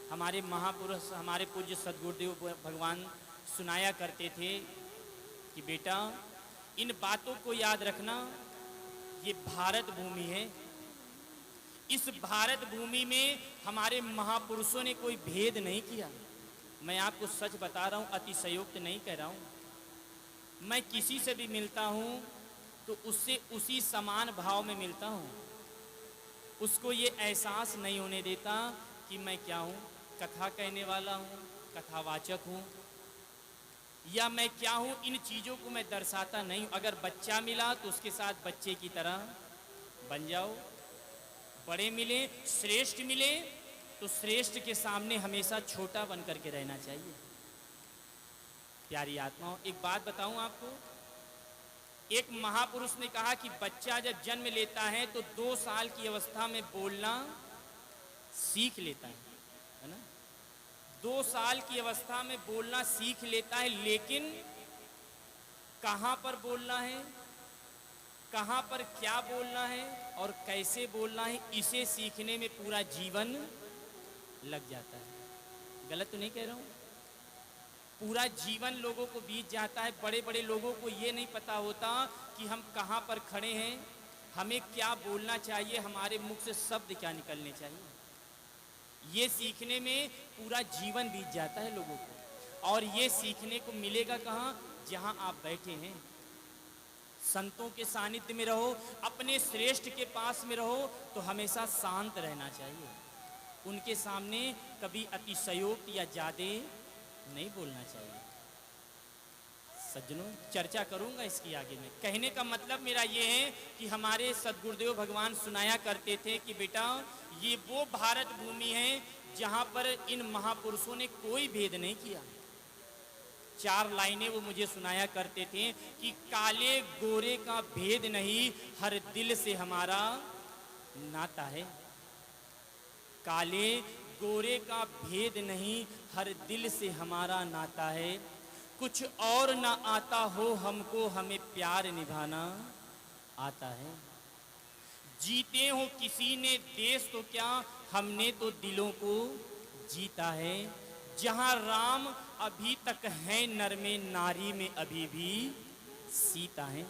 A: हमारे महापुरुष, हमारे पूज्य सद्गुरुदेव भगवान सुनाया करते थे कि बेटा, इन बातों को याद रखना, ये भारत भूमि है। इस भारत भूमि में हमारे महापुरुषों ने कोई भेद नहीं किया। मैं आपको सच बता रहा हूं, अतिशयोक्त नहीं कह रहा हूं। मैं किसी से भी मिलता हूं तो उससे उसी समान भाव में मिलता हूं। उसको ये एहसास नहीं होने देता कि मैं क्या हूं, कथा कहने वाला हूं, कथावाचक हूं, या मैं क्या हूं। इन चीज़ों को मैं दर्शाता नहीं। अगर बच्चा मिला तो उसके साथ बच्चे की तरह बन जाओ, बड़े मिले, श्रेष्ठ मिले तो श्रेष्ठ के सामने हमेशा छोटा बन करके रहना चाहिए। प्यारी आत्माओं, एक बात बताऊं आपको, एक महापुरुष ने कहा कि बच्चा जब जन्म लेता है तो 2 साल की अवस्था में बोलना सीख लेता है ना। 2 साल की अवस्था में बोलना सीख लेता है, लेकिन कहाँ पर बोलना है, कहाँ पर क्या बोलना है और कैसे बोलना है, इसे सीखने में पूरा जीवन लग जाता है। गलत तो नहीं कह रहा हूँ? पूरा जीवन लोगों को बीत जाता है। बड़े बड़े लोगों को ये नहीं पता होता कि हम कहाँ पर खड़े हैं, हमें क्या बोलना चाहिए, हमारे मुख से शब्द क्या निकलने चाहिए। ये सीखने में पूरा जीवन बीत जाता है लोगों को। और ये सीखने को मिलेगा कहाँ? जहाँ आप बैठे हैं। संतों के सानिध्य में रहो, अपने श्रेष्ठ के पास में रहो, तो हमेशा शांत रहना चाहिए। उनके सामने कभी अतिशयोक्ति या जादे नहीं बोलना चाहिए। सज्जनों, चर्चा करूंगा इसकी आगे में। कहने का मतलब मेरा ये है कि हमारे सद्गुरुदेव भगवान सुनाया करते थे कि बेटा, ये वो भारत भूमि है जहां पर इन महापुरुषों ने कोई भेद नहीं किया। 4 लाइनें वो मुझे सुनाया करते थे कि काले गोरे का भेद नहीं, हर दिल से हमारा नाता है। काले गोरे का भेद नहीं, हर दिल से हमारा नाता है। कुछ और ना आता हो हमको, हमें प्यार निभाना आता है। जीते हो किसी ने देश तो क्या, हमने तो दिलों को जीता है। जहां राम अभी तक है नर में, नारी में अभी भी सीता है।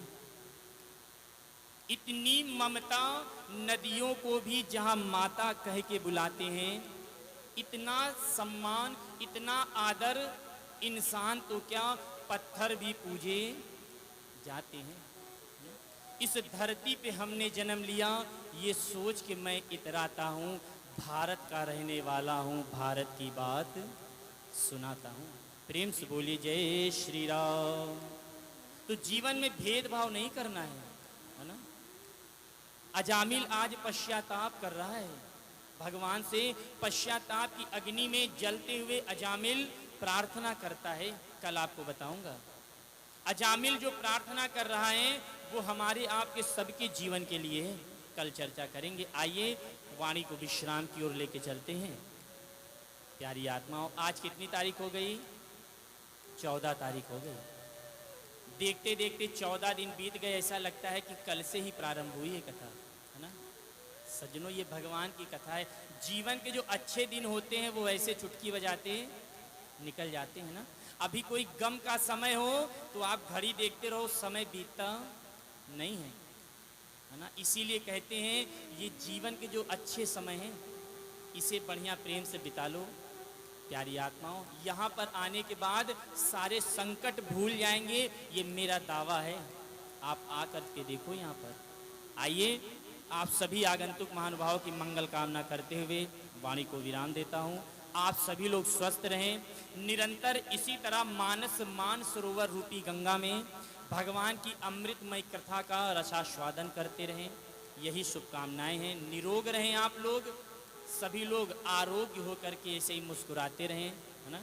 A: इतनी ममता नदियों को भी जहां माता कह के बुलाते हैं। इतना सम्मान, इतना आदर, इंसान तो क्या पत्थर भी पूजे जाते हैं। इस धरती पे हमने जन्म लिया, ये सोच के मैं इतराता हूँ, भारत का रहने वाला हूँ, भारत की बात सुनाता हूँ। प्रेम से बोलिए जय श्री राम। तो जीवन में भेदभाव नहीं करना है ना। अजामिल आज पश्चाताप कर रहा है, भगवान से पश्चाताप की अग्नि में जलते हुए अजामिल प्रार्थना करता है। कल आपको बताऊंगा। अजामिल जो प्रार्थना कर रहा है वो हमारे आपके सबके जीवन के लिए है। कल चर्चा करेंगे। आइए वाणी को विश्राम की ओर लेके चलते हैं। प्यारी आत्माओं, आज कितनी तारीख हो गई? 14 तारीख हो गई। देखते देखते 14 दिन बीत गए। ऐसा लगता है कि कल से ही प्रारंभ हुई है कथा, है ना। सज्जनों, ये भगवान की कथा है। जीवन के जो अच्छे दिन होते हैं वो ऐसे चुटकी बजाते निकल जाते हैं ना। अभी कोई गम का समय हो तो आप घड़ी देखते रहो, समय बीतता नहीं है ना। इसीलिए कहते हैं ये जीवन के जो अच्छे समय हैं इसे बढ़िया प्रेम से बिता लो। प्यारी आत्माओं, यहाँ पर आने के बाद सारे संकट भूल जाएंगे, ये मेरा दावा है। आप आकर के देखो यहाँ पर। आइए, आप सभी आगंतुक महानुभाव की मंगल कामना करते हुए वाणी को विराम देता हूँ। आप सभी लोग स्वस्थ रहें, निरंतर इसी तरह मानस मान सरोवर रूपी गंगा में भगवान की अमृतमय कथा का रसास्वादन करते रहें। यही शुभकामनाएं हैं। निरोग रहें आप लोग, सभी लोग आरोग्य होकर के ऐसे ही मुस्कुराते रहें, है ना।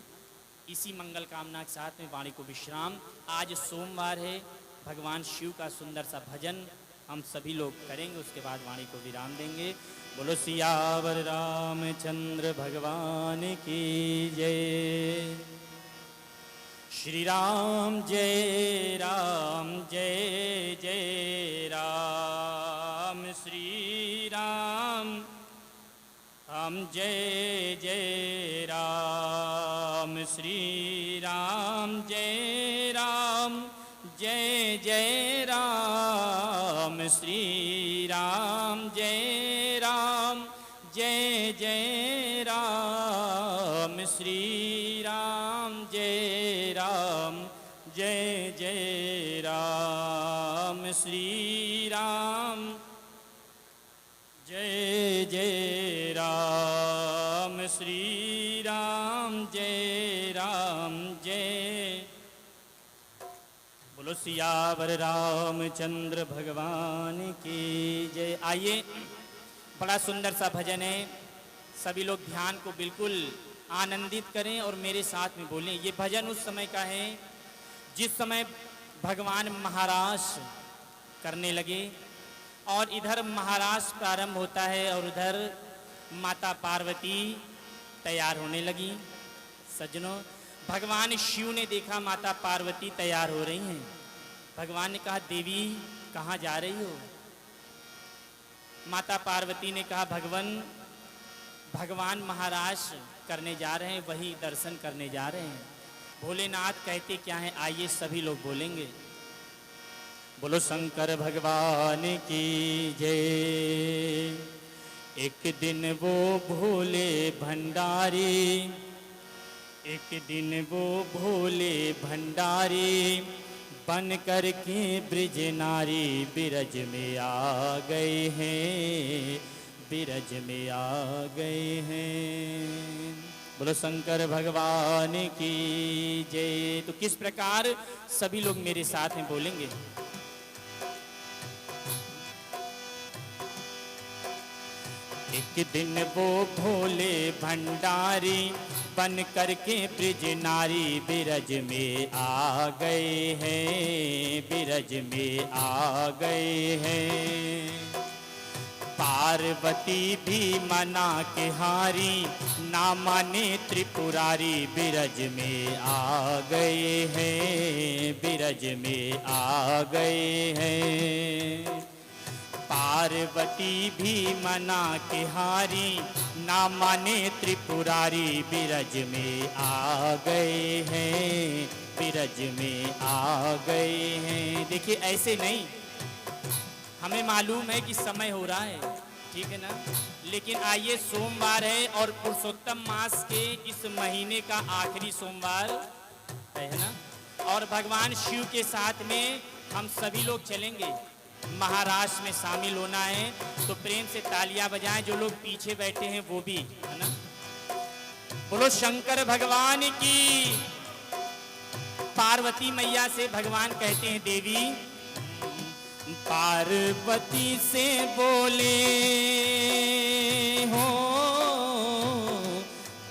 A: इसी मंगल कामना के साथ में वाणी को विश्राम। आज सोमवार है, भगवान शिव का सुंदर सा भजन हम सभी लोग करेंगे, उसके बाद वाणी को विराम देंगे। बोलो सियावर रामचंद्र भगवान की जय। श्री राम जय राम, जय जय राम। श्री राम हम जय जय राम। श्री राम जय राम, जय जय राम। श्री राम जय राम, जय जय राम। श्री राम जय राम, जय जय राम। श्री राम जय जय राम। श्री राम जय राम, जय। बोलो सियावर रामचंद्र भगवान की जय। आइए, बड़ा सुंदर सा भजन है। सभी लोग ध्यान को बिल्कुल आनंदित करें और मेरे साथ में बोलें। ये भजन उस समय का है जिस समय भगवान महारास करने लगे और इधर महारास प्रारंभ होता है और उधर माता पार्वती तैयार होने लगी। सज्जनों, भगवान शिव ने देखा माता पार्वती तैयार हो रही हैं। भगवान ने कहा, देवी कहाँ जा रही हो? माता पार्वती ने कहा, भगवान महाराज करने जा रहे हैं, वही दर्शन करने जा रहे हैं। भोलेनाथ कहते क्या हैं, आइए सभी लोग बोलेंगे। बोलो शंकर भगवान की जय। एक दिन वो भोले भंडारी, एक दिन वो भोले भंडारी बन कर के ब्रिज नारी बिरज में आ गए हैं, बिरज में आ गए हैं। बोलो शंकर भगवान की जय। तो किस प्रकार सभी लोग मेरे साथ में बोलेंगे। एक दिन वो भोले भंडारी बन करके ब्रिज नारी बिरज में आ गए हैं, बिरज में आ गए हैं। पार्वती भी मना के हारी, ना माने त्रिपुरारी बिरज में आ गए हैं, बिरज में आ गए हैं। पार्वती भी मना के हारी, ना माने त्रिपुरारी बिरज में आ गए हैं, बिरज में आ गए हैं। देखिए ऐसे नहीं, हमें मालूम है कि समय हो रहा है, ठीक है ना, लेकिन आइए सोमवार है और पुरुषोत्तम मास के इस महीने का आखिरी सोमवार है ना, और भगवान शिव के साथ में हम सभी लोग चलेंगे। महाराष्ट्र में शामिल होना है तो प्रेम से तालियां बजाएं, जो लोग पीछे बैठे हैं वो भी, है ना। बोलो शंकर भगवान की। पार्वती मैया से भगवान कहते हैं, देवी पार्वती से बोले हो,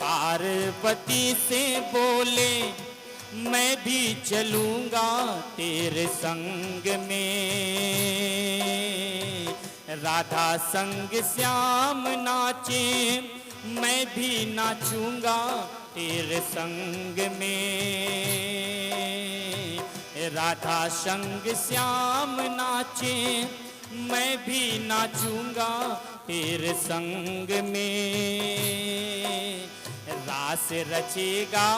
A: पार्वती से बोले मैं भी चलूंगा तेरे संग में। राधा संग श्याम नाचे मैं भी नाचूंगा तेरे संग में। राधा संग श्याम नाचे मैं भी नाचूंगा तेरे संग में। रास रचेगा,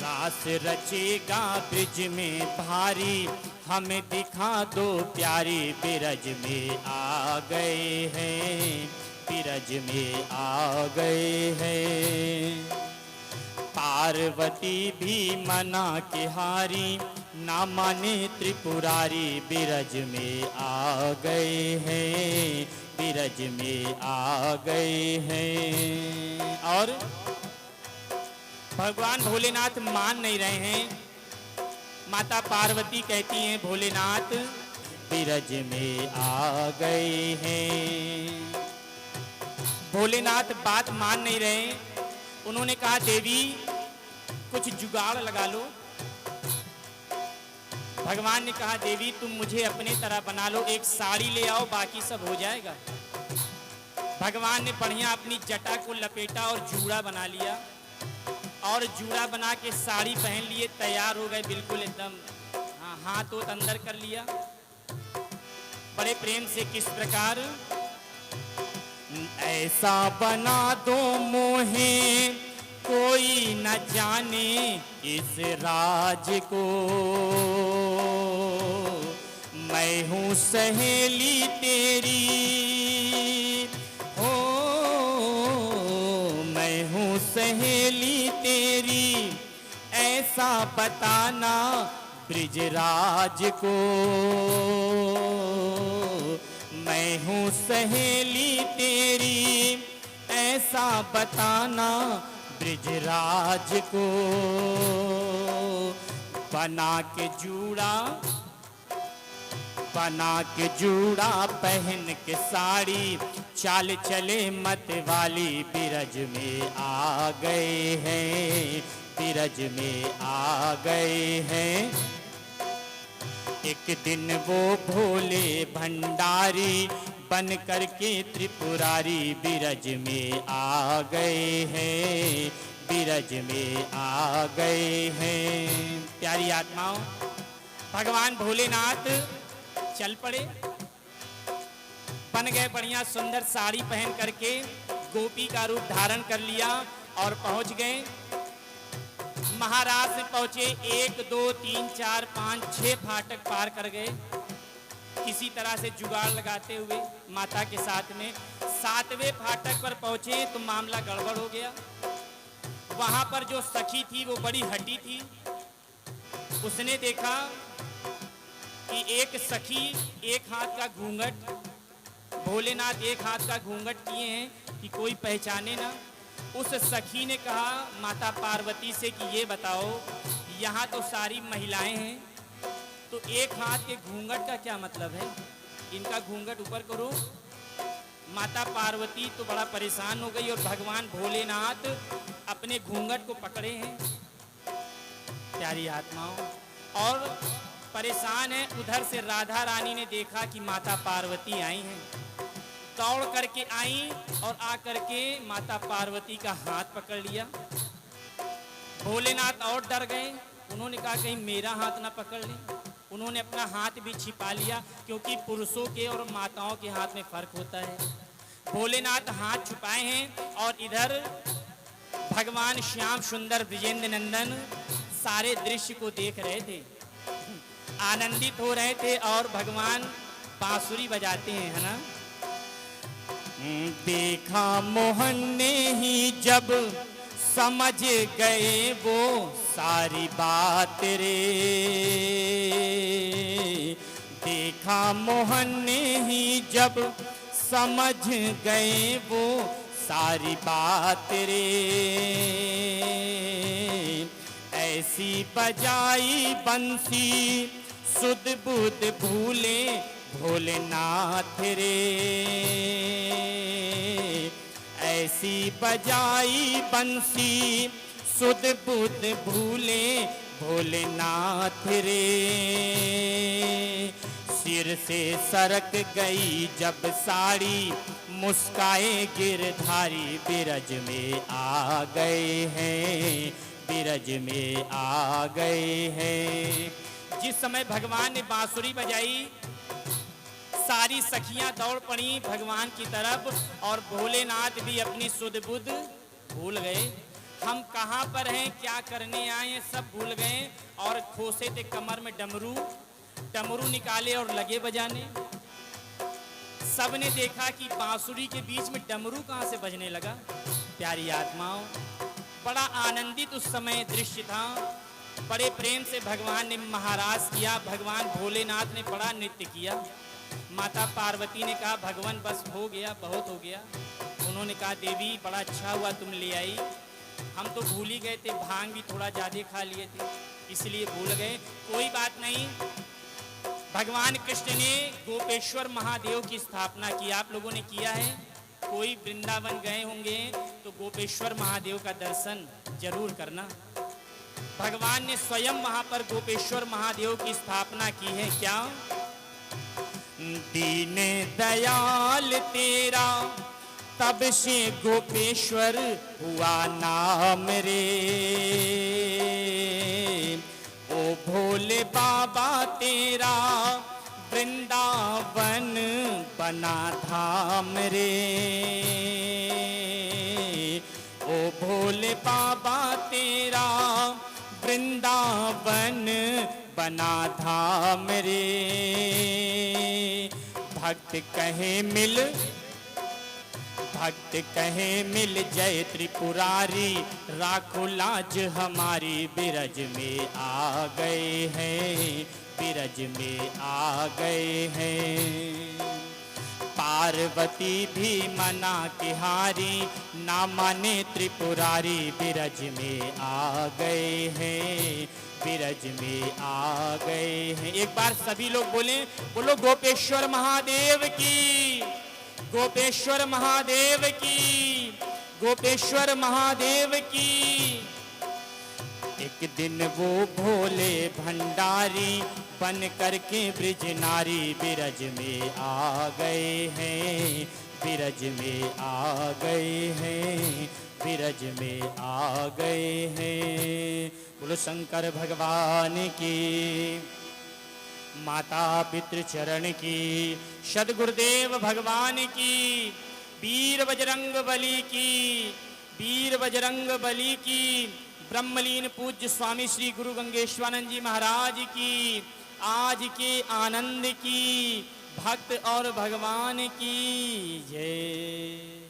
A: रास रचेगा ब्रिज में भारी, हमें दिखा दो प्यारी बिरज में आ गए हैं, बिरज में आ गए हैं। पार्वती भी मना के हारी, ना माने त्रिपुरारी बिरज में आ गए हैं, बिरज में आ गए हैं। और भगवान भोलेनाथ मान नहीं रहे हैं। माता पार्वती कहती हैं, भोलेनाथ बिरज में आ गए हैं। भोलेनाथ बात मान नहीं रहे। उन्होंने कहा, देवी कुछ जुगाड़ लगा लो। भगवान ने कहा, देवी तुम मुझे अपने तरह बना लो, एक साड़ी ले आओ, बाकी सब हो जाएगा। भगवान ने बढ़िया अपनी जटा को लपेटा और जूड़ा बना लिया, और जूड़ा बना के साड़ी पहन लिए, तैयार हो गए बिल्कुल एकदम। हाँ, हाथ तो अंदर कर लिया बड़े प्रेम से। किस प्रकार, ऐसा बना दो मोहे कोई न जाने इस राज को। मैं हूँ सहेली तेरी, हो मैं हूँ सहेली तेरी, ऐसा बताना ब्रिजराज को। मैं हूँ सहेली तेरी, ऐसा बताना ब्रिजराज को। बना के जूड़ा, बना के जूड़ा पहन के साड़ी, चाल चले मत वाली बिरज में आ गए हैं, बिरज में आ गए हैं। एक दिन वो भोले भंडारी बन करके त्रिपुरारी बिरज में आ गए हैं, बिरज में आ गए हैं। प्यारी आत्माओं, भगवान भोलेनाथ चल पड़े, बन गए बढ़िया सुंदर साड़ी पहन करके, गोपी का रूप धारण कर लिया और पहुंच गए। महाराज में पहुंचे, 1 2 3 4 5 6 फाटक पार कर गए, किसी तरह से जुगाड़ लगाते हुए माता के साथ में। 7वें फाटक पर पहुंचे तो मामला गड़बड़ हो गया। वहां पर जो सखी थी वो बड़ी हटी थी। उसने देखा कि एक सखी एक हाथ का घूंघट, भोलेनाथ एक हाथ का घूंघट किए हैं कि कोई पहचाने ना। उस सखी ने कहा माता पार्वती से कि ये बताओ, यहाँ तो सारी महिलाएं हैं, तो एक हाथ के घूंघट का क्या मतलब है? इनका घूंघट ऊपर करो। माता पार्वती तो बड़ा परेशान हो गई और भगवान भोलेनाथ अपने घूंघट को पकड़े हैं। प्यारी आत्माओं, और परेशान है। उधर से राधा रानी ने देखा कि माता पार्वती आई हैं, दौड़ करके आई और आकर के माता पार्वती का हाथ पकड़ लिया। भोलेनाथ और डर गए, उन्होंने कहा कहीं मेरा हाथ ना पकड़ लें। उन्होंने अपना हाथ भी छिपा लिया, क्योंकि पुरुषों के और माताओं के हाथ में फर्क होता है। भोलेनाथ हाथ छुपाए हैं और इधर भगवान श्याम सुंदर ब्रजेंद्र नंदन सारे दृश्य को देख रहे थे, आनंदित हो रहे थे और भगवान बांसुरी बजाते हैं, है ना। देखा मोहन ने ही जब समझ गए वो सारी बात रे, देखा मोहन ने ही जब समझ गए वो सारी बात रे, ऐसी बजाई बंसी सुध बुध भूले भोलेनाथ रे, ऐसी बजाई बंसी सुध बुध भूले भोलेनाथ रे, सिर से सरक गई जब साड़ी मुस्काए गिरधारी, बिरज में आ गए हैं, बिरज में आ गए हैं। जिस समय भगवान ने बांसुरी बजाई, सारी सखियां दौड़ पड़ी भगवान की तरफ और भोलेनाथ भी अपनी सुध बुध भूल गए। हम कहाँ पर हैं, क्या करने आए हैं, सब भूल गए और खोसे थे कमर में डमरू, डमरू निकाले और लगे बजाने। सबने देखा कि बांसुरी के बीच में डमरू कहाँ से बजने लगा। प्यारी आत्माओं, बड़ा आनंदित उस समय दृश्य था। बड़े प्रेम से भगवान ने महाराज किया, भगवान भोलेनाथ ने बड़ा नृत्य किया। माता पार्वती ने कहा भगवान बस हो गया, बहुत हो गया। उन्होंने कहा देवी बड़ा अच्छा हुआ तुम ले आई, हम तो भूल ही गए थे, भांग भी थोड़ा ज़्यादा खा लिए थे इसलिए भूल गए। कोई बात नहीं, भगवान कृष्ण ने गोपेश्वर महादेव की स्थापना की। आप लोगों ने किया है, कोई वृंदावन गए होंगे तो गोपेश्वर महादेव का दर्शन जरूर करना। भगवान ने स्वयं वहां पर गोपेश्वर महादेव की स्थापना की है। क्या? दीन दयाल तेरा तब से गोपेश्वर हुआ नाम रे, ओ भोले बाबा तेरा वृंदावन बना धाम रे, ओ भोले बाबा तेरा वृंदावन बना धाम रे। भक्त कहे मिल, भक्त कहे मिल जय त्रिपुरारी, राखो लाज हमारी, बिरज में आ गए हैं, बिरज में आ गए हैं। पार्वती भी मना के हारी, ना माने त्रिपुरारी, बिरज में आ गए हैं, बिरज में आ गए हैं। एक बार सभी लोग बोले, बोलो गोपेश्वर महादेव की, गोपेश्वर महादेव की, गोपेश्वर महादेव की। एक दिन वो भोले भंडारी बन करके ब्रिज नारी, बिरज में आ गए हैं, बिरज में आ गए हैं, विरज में आ गए हैं। बोलो शंकर भगवान की, माता पितृ चरण की, सद्गुरुदेव भगवान की, वीर बजरंग बली की, वीर बजरंग बली की, ब्रह्मलीन पूज्य स्वामी श्री गुरु गंगेश्वरानंद जी महाराज की, आज के आनंद की, भक्त और भगवान की जय।